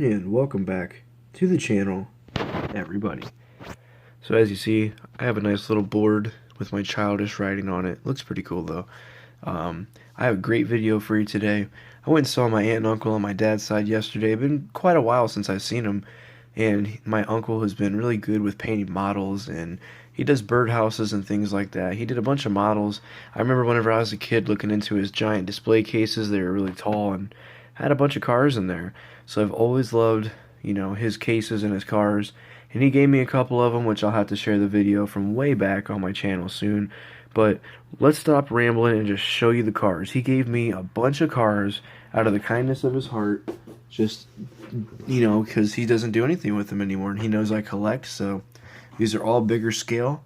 And welcome back to the channel, everybody. So as you see, I have a nice little board with my childish writing on it. Looks pretty cool though. I have a great video for you today. I went and saw my aunt and uncle on my dad's side yesterday. It's been quite a while since I've seen them, and my uncle has been really good with painting models, and he does birdhouses and things like that. He did a bunch of models. I remember whenever I was a kid looking into his giant display cases. They were really tall and had a bunch of cars in there. So I've always loved, his cases and his cars. And he gave me a couple of them, which I'll have to share the video from way back on my channel soon. But let's stop rambling and just show you the cars. He gave me a bunch of cars out of the kindness of his heart. Just, because he doesn't do anything with them anymore. And he knows I collect, so these are all bigger scale.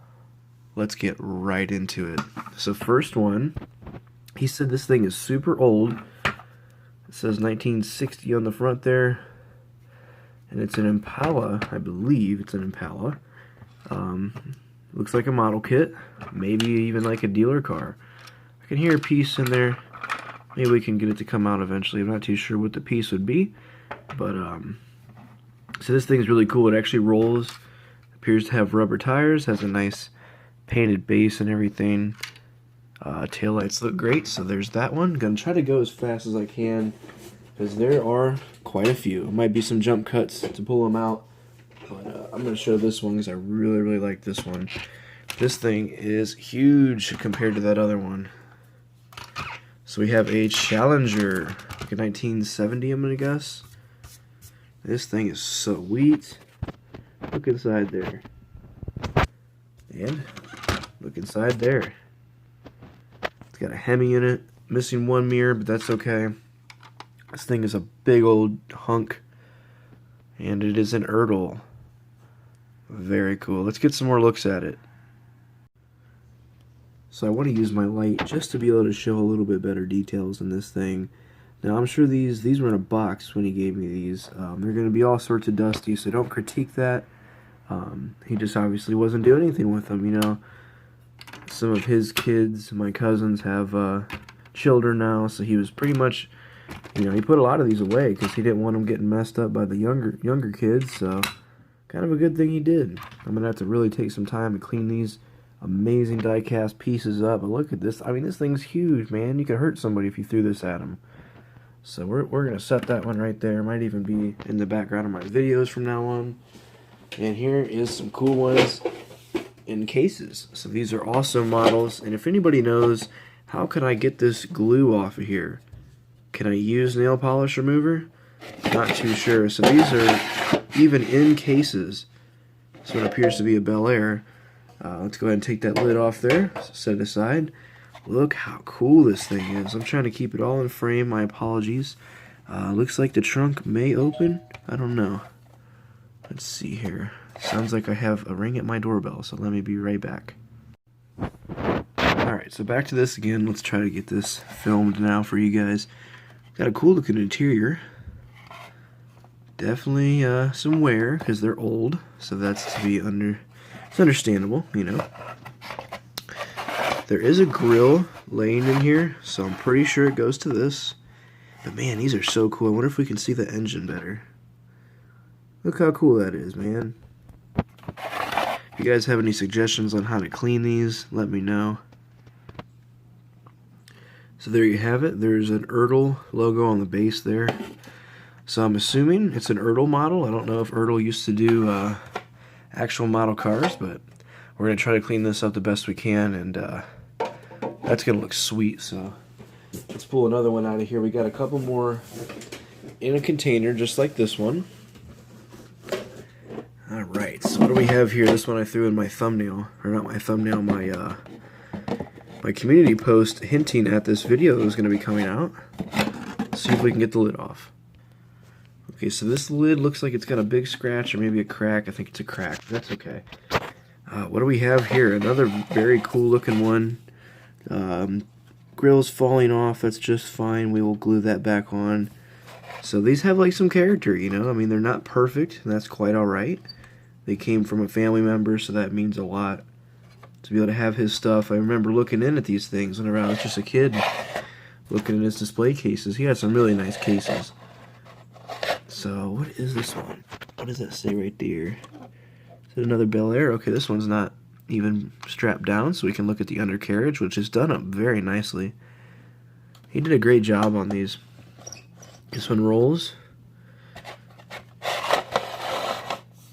Let's get right into it. So first one, he said this thing is super old. It says 1960 on the front there. And it's an Impala, I believe it's an Impala. Looks like a model kit, maybe even like a dealer car. I can hear a piece in there. Maybe we can get it to come out eventually. I'm not too sure what the piece would be, but so this thing's really cool. It actually rolls. Appears to have rubber tires. Has a nice painted base and everything. Taillights look great. So there's that one. Gonna try to go as fast as I can, because there are quite a few. It might be some jump cuts to pull them out, but I'm going to show this one because I really like this one. This thing is huge compared to that other one. So we have a Challenger, like a 1970, I'm going to guess. This thing is sweet. Look inside there. And look inside there. It's got a Hemi in it. Missing one mirror, but that's okay. This thing is a big old hunk, and it is an Ertl. Very cool. Let's get some more looks at it. So I want to use my light just to be able to show a little bit better details in this thing. Now I'm sure these were in a box when he gave me these. They're going to be all sorts of dusty, so don't critique that. He just obviously wasn't doing anything with them, Some of his kids, my cousins, have children now, so he was pretty much... he put a lot of these away because he didn't want them getting messed up by the younger kids, so kind of a good thing he did. I'm going to have to really take some time to clean these amazing die-cast pieces up. But look at this. I mean, this thing's huge, man. You could hurt somebody if you threw this at him. So we're going to set that one right there. Might even be in the background of my videos from now on. And here is some cool ones in cases. So these are also models. And if anybody knows, how can I get this glue off of here? Can I use nail polish remover? Not too sure. So these are even in cases. This one appears to be a Bel Air. Let's go ahead and take that lid off there. Set it aside. Look how cool this thing is. I'm trying to keep it all in frame. My apologies. Looks like the trunk may open. I don't know. Let's see here. Sounds like I have a ring at my doorbell, so let me be right back. Alright, so back to this again. Let's try to get this filmed now for you guys. Got a cool looking interior. Definitely some wear because they're old, so that's to be it's understandable, There is a grill laying in here, so I'm pretty sure it goes to this. But man, these are so cool. I wonder if we can see the engine better. Look how cool that is, man. If you guys have any suggestions on how to clean these, let me know. So there you have it. There's an Ertl logo on the base there. So I'm assuming it's an Ertl model. I don't know if Ertl used to do actual model cars, but we're going to try to clean this up the best we can, and that's going to look sweet. So let's pull another one out of here. We got a couple more in a container just like this one. Alright, so what do we have here? This one I threw in my thumbnail, or not my thumbnail, my community post hinting at this video that was going to be coming out. Let's see if we can get the lid off. Okay, so this lid looks like it's got a big scratch or maybe a crack. I think it's a crack. That's okay. What do we have here? Another very cool looking one. Grill's falling off. That's just fine. We will glue that back on. So these have like some character, I mean, they're not perfect, and that's quite alright. They came from a family member, so that means a lot. To be able to have his stuff. I remember looking in at these things whenever I was just a kid, looking at his display cases. He had some really nice cases. So, what is this one? What does that say right there? Is it another Bel Air? Okay, this one's not even strapped down, so we can look at the undercarriage, which is done up very nicely. He did a great job on these. This one rolls.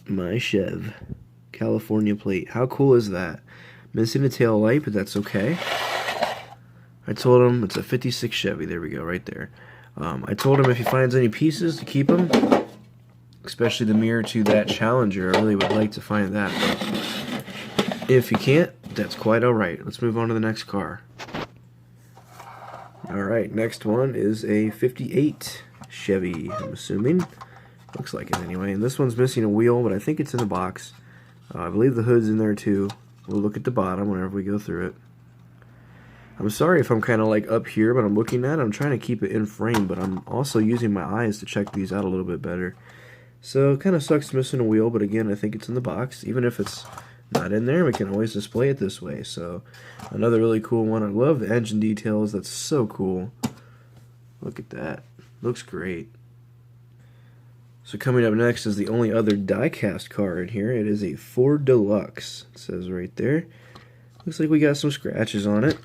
My Chev. California plate. How cool is that? Missing the tail light, but that's okay. I told him it's a 56 Chevy. There we go, right there. I told him if he finds any pieces to keep them, especially the mirror to that Challenger. I really would like to find that. But if he can't, that's quite alright. Let's move on to the next car. Alright, next one is a 58 Chevy, I'm assuming. Looks like it anyway. And this one's missing a wheel, but I think it's in the box. I believe the hood's in there too. We'll look at the bottom whenever we go through it. I'm sorry if I'm kind of like up here, but I'm looking at it. I'm trying to keep it in frame, but I'm also using my eyes to check these out a little bit better. So it kind of sucks missing a wheel, but again, I think it's in the box. Even if it's not in there, we can always display it this way. So another really cool one. I love the engine details. That's so cool. Look at that. Looks great. So coming up next is the only other die-cast car in here. It is a Ford Deluxe. It says right there. Looks like we got some scratches on it.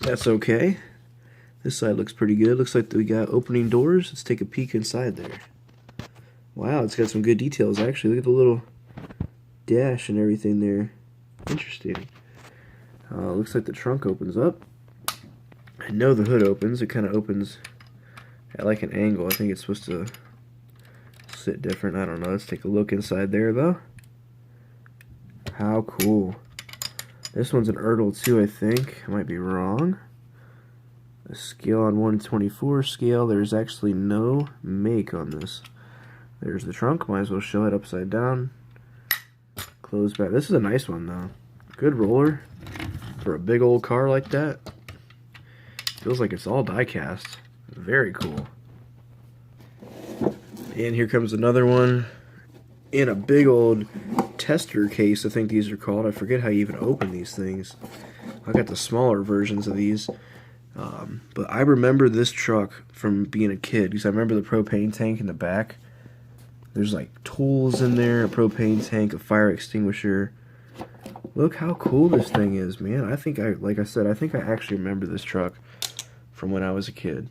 That's okay. This side looks pretty good. Looks like we got opening doors. Let's take a peek inside there. Wow, it's got some good details actually. Look at the little dash and everything there. Interesting. Looks like the trunk opens up. I know the hood opens. It kind of opens at like an angle. I think it's supposed to sit different. I don't know. Let's take a look inside there though. How cool. This one's an Ertl too, I think. I might be wrong. A scale on 1/24 scale. There's actually no make on this. There's the trunk. Might as well show it upside down. Close back. This is a nice one though. Good roller for a big old car like that. Feels like it's all die cast. Very cool. And here comes another one in a big old tester case. I think these are called. I forget how you even open these things. I got the smaller versions of these. But I remember this truck from being a kid because I remember the propane tank in the back. There's like tools in there, a propane tank, a fire extinguisher. Look how cool this thing is, man. Like I said, I think I actually remember this truck from when I was a kid.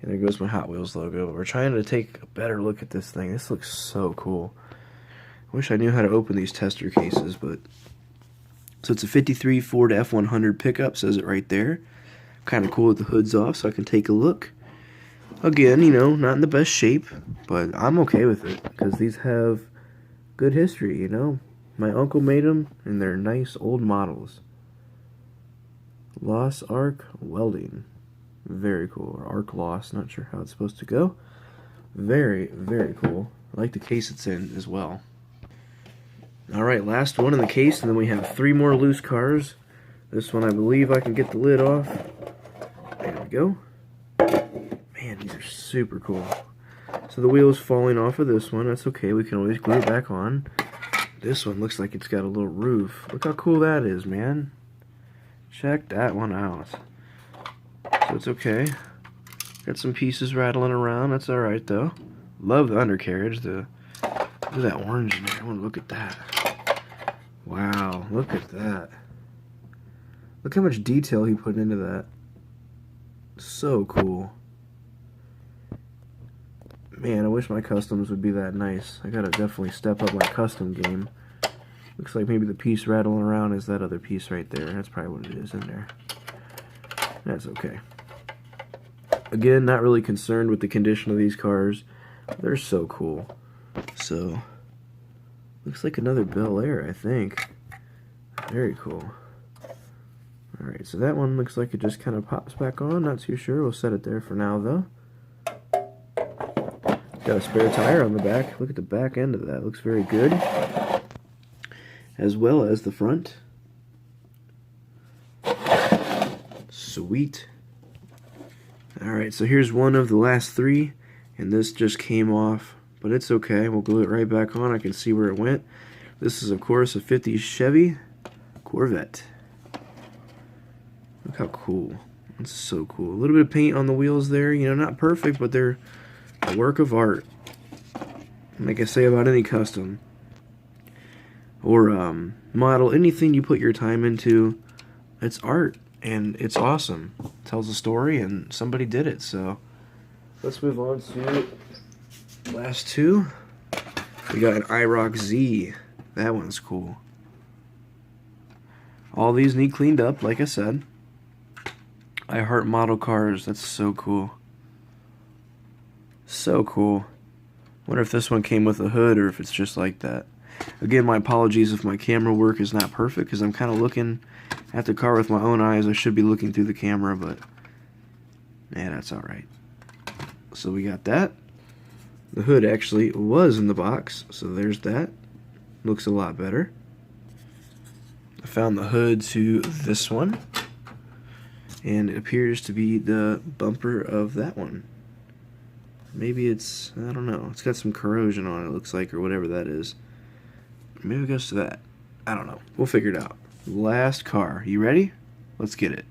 And there goes my Hot Wheels logo. But we're trying to take a better look at this thing. This looks so cool. I wish I knew how to open these tester cases, but... So it's a 53 Ford F100 pickup, says it right there. Kind of cool with the hood's off, so I can take a look. Again, you know, not in the best shape, but I'm okay with it, because these have good history, you know. My uncle made them, and they're nice old models. Loss Arc Welding. Very cool. Or Arc Loss, not sure how it's supposed to go. Very, very cool. I like the case it's in as well. Alright, last one in the case, and then we have 3 more loose cars. This one I believe I can get the lid off. There we go. Man, these are super cool. So the wheel is falling off of this one. That's okay, we can always glue it back on. This one looks like it's got a little roof. Look how cool that is, man. Check that one out. So it's okay. Got some pieces rattling around. That's alright, though. Love the undercarriage. Look at that orange in there. I want to look at that. Wow, look at that. Look how much detail he put into that. So cool. Man, I wish my customs would be that nice. I gotta definitely step up my custom game. Looks like maybe the piece rattling around is that other piece right there. That's probably what it is in there. That's okay. Again, not really concerned with the condition of these cars. They're so cool. So, looks like another Bel Air, I think. Very cool. Alright, so that one looks like it just kind of pops back on. Not too sure. We'll set it there for now, though. Got a spare tire on the back. Look at the back end of that. Looks very good. As well as the front. Sweet. Alright, so here's one of the last 3. And this just came off. But it's okay. We'll glue it right back on. I can see where it went. This is, of course, a 50 Chevy Corvette. Look how cool. That's so cool. A little bit of paint on the wheels there. You know, not perfect, but they're a work of art. like I say about any custom or model, anything you put your time into, it's art and it's awesome. It tells a story and somebody did it. So let's move on to last two. We got an IROC Z. That one's cool. All these need cleaned up, like I said. I heart model cars. That's so cool. So cool. Wonder if this one came with a hood or if it's just like that. Again, my apologies if my camera work is not perfect because I'm kind of looking at the car with my own eyes. I should be looking through the camera, but yeah, that's alright. So we got that. The hood actually was in the box, so there's that. Looks a lot better. I found the hood to this one, and it appears to be the bumper of that one. Maybe it's, I don't know, it's got some corrosion on it, it looks like, or whatever that is. Maybe it goes to that. I don't know. We'll figure it out. Last car. You ready? Let's get it.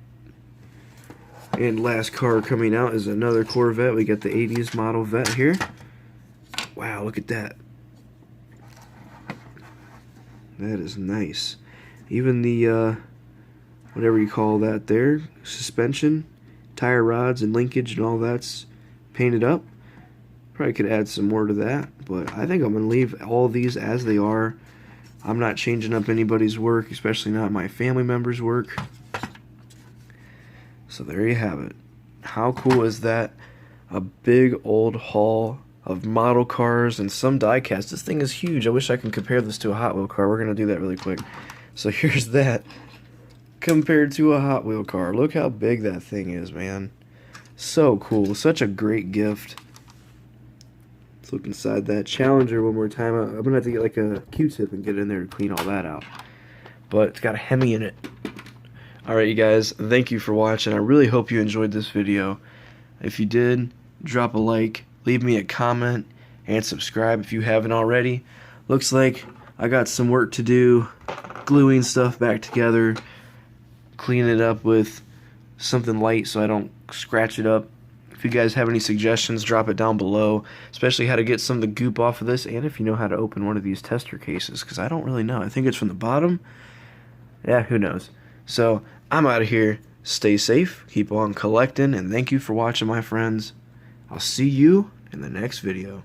And last car coming out is another Corvette. We got the 80s model Vette here. Wow, look at that. That is nice. Even the, whatever you call that there, suspension, tire rods and linkage and all that's painted up. Probably could add some more to that, but I think I'm going to leave all these as they are. I'm not changing up anybody's work, especially not my family members' work. So there you have it. How cool is that? A big old haul of model cars and some diecast. This thing is huge. I wish I could compare this to a Hot Wheel car. We're going to do that really quick. So here's that compared to a Hot Wheel car. Look how big that thing is, man. So cool. Such a great gift. Let's look inside that Challenger one more time. I'm going to have to get like a Q-tip and get in there to clean all that out. But it's got a Hemi in it. Alright, you guys. Thank you for watching. I really hope you enjoyed this video. If you did, drop a like, leave me a comment, and subscribe if you haven't already. Looks like I got some work to do, gluing stuff back together, cleaning it up with something light so I don't scratch it up. If you guys have any suggestions, drop it down below, especially how to get some of the goop off of this, and if you know how to open one of these tester cases, because I don't really know. I think it's from the bottom. Yeah, who knows. So, I'm out of here. Stay safe, keep on collecting, and thank you for watching, my friends. I'll see you in the next video.